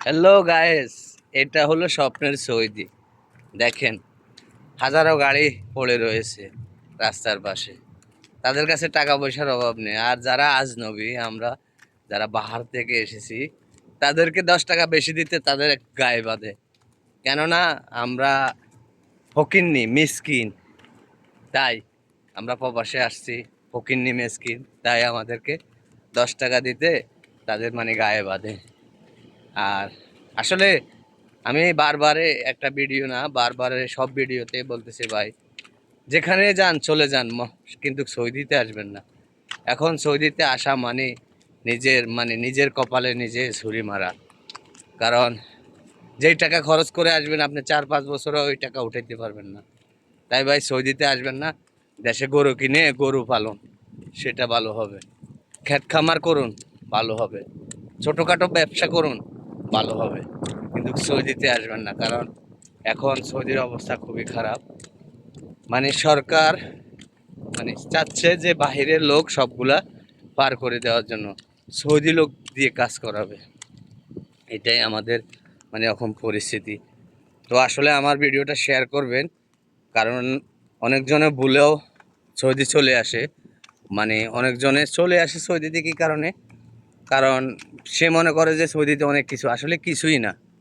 Hello guys, এটা হলো স্বপ্নের সৌদি। দেখেন, হাজারো গাড়ি পড়ে রয়েছে রাস্তার পাশে। তাদের কাছে টাকা পয়সার অভাব নেই। আর যারা আজনবী, আমরা যারা বাহার থেকে এসেছি, তাদেরকে 10 টাকা বেশি দিতে তাদের গায়ে বাঁধে। কেননা আমরা ফকিন্নি মিসকিন, তাই আমরা প্রবাসে আসছি। ফকিন্নি মিসকিন, তাই আমাদেরকে 10 টাকা দিতে তাদের মানে গায়ে বাঁধে। আর আসলে আমি বারবারে একটা ভিডিও না, বারবারে সব ভিডিওতে বলতেছি ভাই, যেখানে যান চলে যান, কিন্তু সৌদিতে আসবেন না। এখন সৌদিতে আসা মানে নিজের কপালে নিজে ছুরি মারা। কারণ যেই টাকা খরচ করে আসবেন আপনি 4-5 বছরে ওই টাকা উঠাইতে পারবেন না। তাই ভাই সৌদিতে আসবেন না। দেশে গরু কিনে গরু পালন, সেটা ভালো হবে। ক্ষেত খামার করুন, ভালো হবে। ছোটোখাটো ব্যবসা করুন, ভালো হবে। কিন্তু সৌদিতে আসবেন না, কারণ এখন সৌদির অবস্থা খুবই খারাপ। সরকার চাচ্ছে যে বাহিরের লোক সবগুলা পার করে দেওয়ার জন্য সৌদি লোক দিয়ে কাজ করাবে। এটাই আমাদের এখন পরিস্থিতি। তো আসলে আমার ভিডিওটা শেয়ার করবেন, কারণ অনেকজনে ভুলেও সৌদি চলে আসে। অনেকজনে চলে আসে সৌদিতে কী কারণে? কারণ সে মনে করে যে সৌদিতে অনেক কিছু, আসলে কিছুই না।